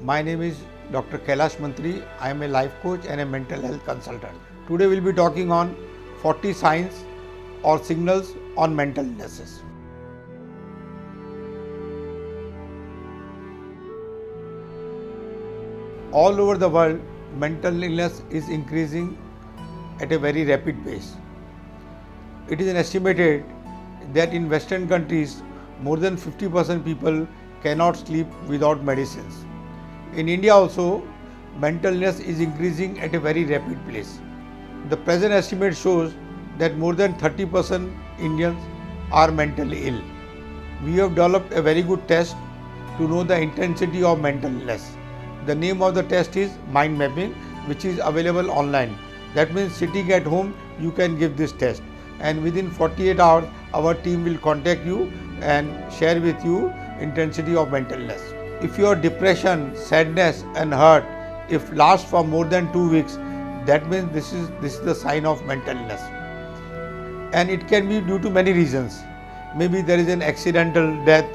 My name is Dr. Kailash Mantry. I am a life coach and a mental health consultant. Today we will be talking on 40 signs or signals on mental illnesses. All over the world, mental illness is increasing at a very rapid pace. It is estimated that in Western countries, more than 50% people cannot sleep without medicines. In India also, mental illness is increasing at a very rapid pace. The present estimate shows that more than 30% Indians are mentally ill. We have developed a very good test to know the intensity of mental illness. The name of the test is mind mapping, which is available online. That means sitting at home, you can give this test, and within 48 hours, our team will contact you and share with you intensity of mental illness. If your depression, sadness and hurt, if lasts for more than 2 weeks, that means this is the sign of mental illness. And it can be due to many reasons. Maybe there is an accidental death,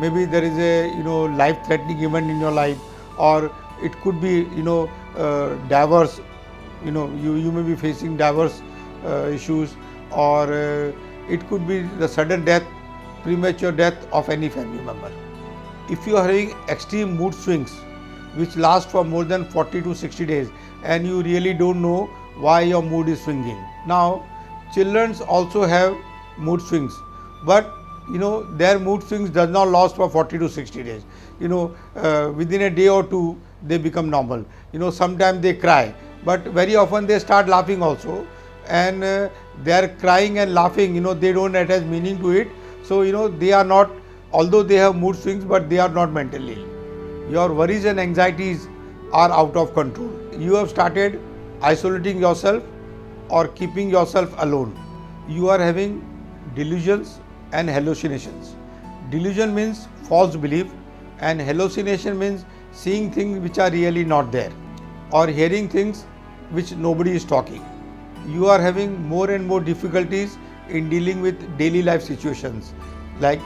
maybe there is a life-threatening event in your life, or it could be divorce. You may be facing divorce issues, or it could be the sudden death, premature death of any family member. If you are having extreme mood swings which last for more than 40 to 60 days and you really don't know why your mood is swinging. Now, children also have mood swings, but their mood swings does not last for 40 to 60 days. Within a day or two they become normal. Sometimes they cry, but very often they start laughing also, and they are crying and laughing, they don't attach meaning to it. So they are not, although they have mood swings, but they are not mentally ill. Your worries and anxieties are out of control. You have started isolating yourself or keeping yourself alone. You are having delusions and hallucinations. Delusion means false belief, and hallucination means seeing things which are really not there, or hearing things which nobody is talking. You are having more and more difficulties in dealing with daily life situations like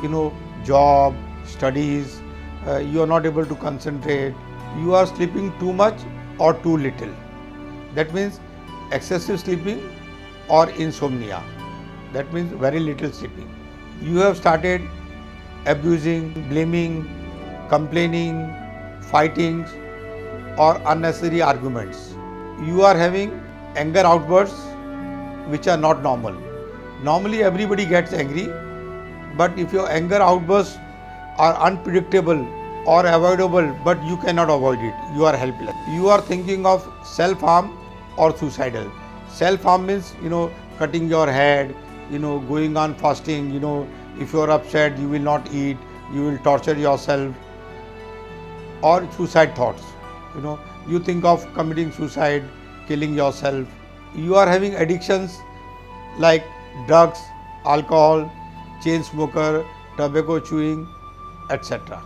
job, studies. You are not able to concentrate. You are sleeping too much or too little. That means excessive sleeping or insomnia. That means very little sleeping. You have started abusing, blaming, complaining, fighting or unnecessary arguments. You are having anger outbursts which are not normal. Normally everybody gets angry, but if your anger outbursts are unpredictable or avoidable, but you cannot avoid it, you are helpless. You are thinking of self-harm or suicidal. Self-harm means cutting your head, going on fasting. If you are upset, you will not eat, you will torture yourself. Or suicide thoughts. You think of committing suicide, killing yourself. You are having addictions like drugs, alcohol, chain smoker, tobacco chewing, etc.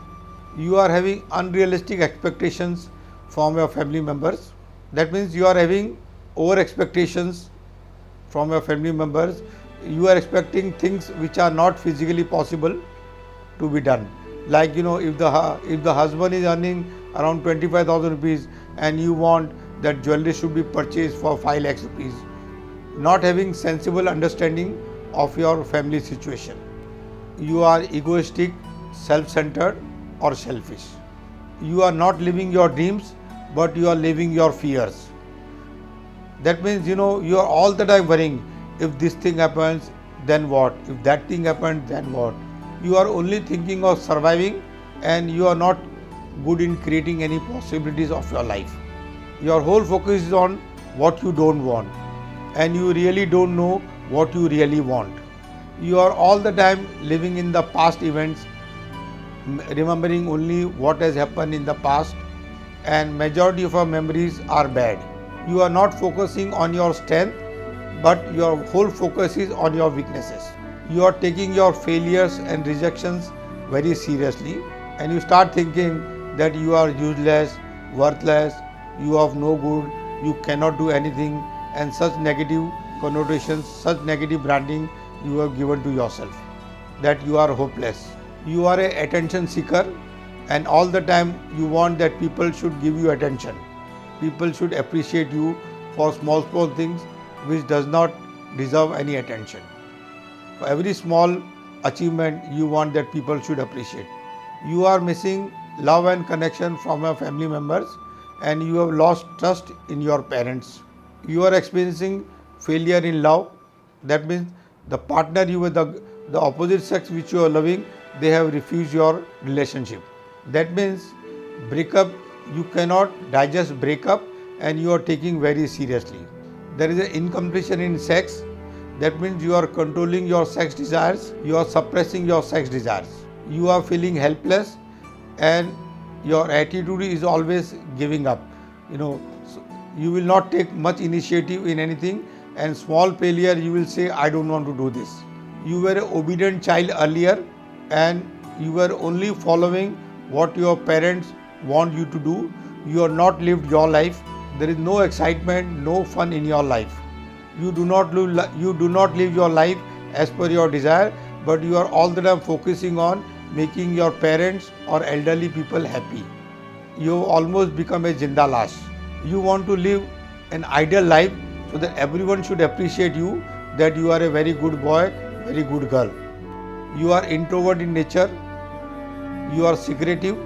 You are having unrealistic expectations from your family members. That means you are having over expectations from your family members. You are expecting things which are not physically possible to be done. Like if the husband is earning around 25,000 rupees and you want that jewelry should be purchased for 5 lakhs rupees. Not having sensible understanding of your family situation. You are egoistic, self-centered or selfish. You are not living your dreams, but you are living your fears. That means you are all the time worrying, if this thing happens, then what? If that thing happens, then what? You are only thinking of surviving, and you are not good in creating any possibilities of your life. Your whole focus is on what you don't want, and you really don't know what you really want. You are all the time living in the past events, remembering only what has happened in the past, and majority of our memories are bad. You are not focusing on your strength, but your whole focus is on your weaknesses. You are taking your failures and rejections very seriously, and you start thinking that you are useless, worthless, you are of no good, you cannot do anything, and such negative connotations, such negative branding you have given to yourself, that you are hopeless. You are an attention seeker, and all the time you want that people should give you attention. People should appreciate you for small things which does not deserve any attention. For every small achievement you want that people should appreciate. You are missing love and connection from your family members, and you have lost trust in your parents. You are experiencing failure in love. That means the partner you with the opposite sex which you are loving, they have refused your relationship. That means breakup, you cannot digest breakup and you are taking very seriously. There is an incompletion in sex. That means you are controlling your sex desires, you are suppressing your sex desires. You are feeling helpless and your attitude is always giving up. So you will not take much initiative in anything, and small failure you will say, I don't want to do this. You were an obedient child earlier and you were only following what your parents want you to do. You are not lived your life. There is no excitement, no fun in your life. You do not live your life as per your desire, but you are all the time focusing on making your parents or elderly people happy. You almost become a jinda lash. You want to live an ideal life so that everyone should appreciate you, that you are a very good boy, very good girl. You are introvert in nature, you are secretive,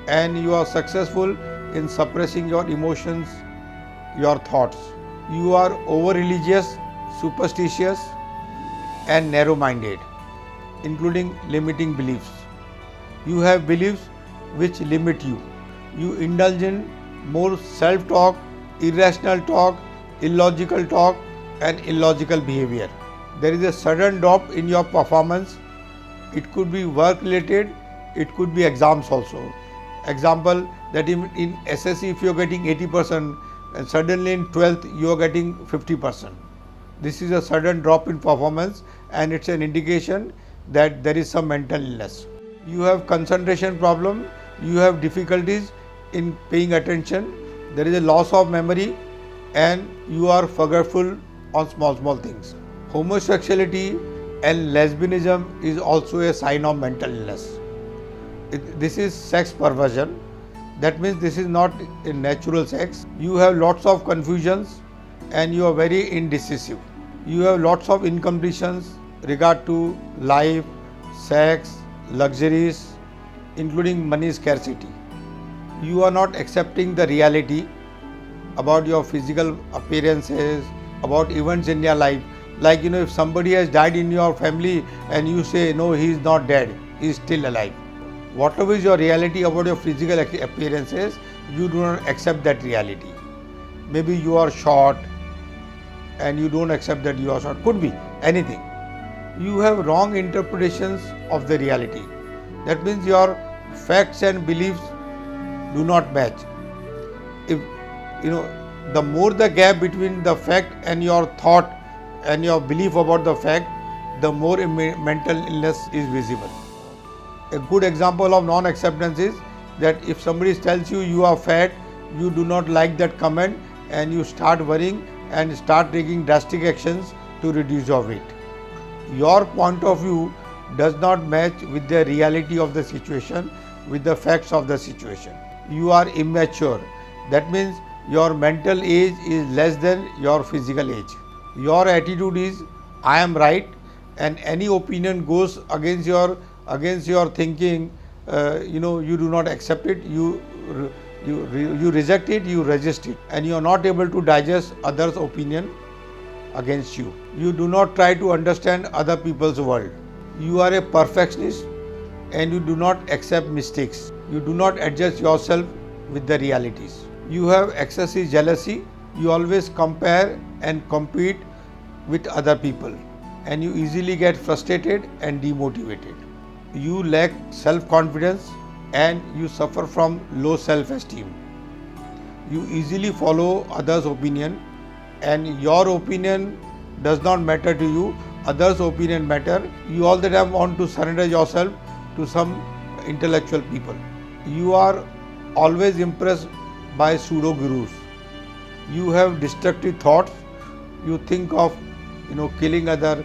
and you are successful in suppressing your emotions, your thoughts. You are over-religious, superstitious, and narrow-minded, including limiting beliefs. You have beliefs which limit you. You indulge in more self-talk, irrational talk, illogical talk, and illogical behavior. There is a sudden drop in your performance. It could be work-related, it could be exams also. Example, that in SSC if you are getting 80%, and suddenly in 12th you are getting 50%. This is a sudden drop in performance, and it's an indication that there is some mental illness. You have concentration problem, you have difficulties in paying attention, there is a loss of memory, and you are forgetful on small things. Homosexuality and lesbianism is also a sign of mental illness. This is sex perversion. That means this is not a natural sex. You have lots of confusions and you are very indecisive. You have lots of incompletions regard to life, sex, luxuries, including money scarcity. You are not accepting the reality about your physical appearances, about events in your life. Like, if somebody has died in your family and you say, no, he is not dead, he is still alive. Whatever is your reality about your physical appearances, you do not accept that reality. Maybe you are short and you don't accept that you are short. Could be anything. You have wrong interpretations of the reality. That means your facts and beliefs do not match. If the more the gap between the fact and your thought and your belief about the fact, the more mental illness is visible. A good example of non-acceptance is that if somebody tells you you are fat, you do not like that comment and you start worrying and start taking drastic actions to reduce your weight. Your point of view does not match with the reality of the situation, with the facts of the situation. You are immature. That means your mental age is less than your physical age. Your attitude is, I am right, and any opinion goes against your thinking, you do not accept it, you reject it, you resist it, and you are not able to digest others' opinion against you. You do not try to understand other people's world. You are a perfectionist and you do not accept mistakes. You do not adjust yourself with the realities. You have excessive jealousy. You always compare and compete with other people, and you easily get frustrated and demotivated. You lack self-confidence and you suffer from low self-esteem. You easily follow others' opinion, and your opinion does not matter to you, others' opinion matter. You all the time want to surrender yourself to some intellectual people. You are always impressed by pseudo-gurus. You have destructive thoughts. You think of killing other.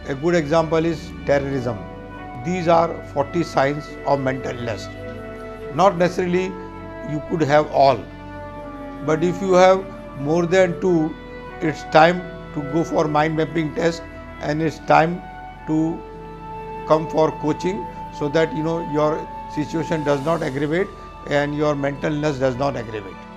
A good example is terrorism. These are 40 signs of mental illness. Not necessarily you could have all, but if you have more than two, it's time to go for mind mapping test, and it's time to come for coaching, so that your situation does not aggravate and your mental illness does not aggravate.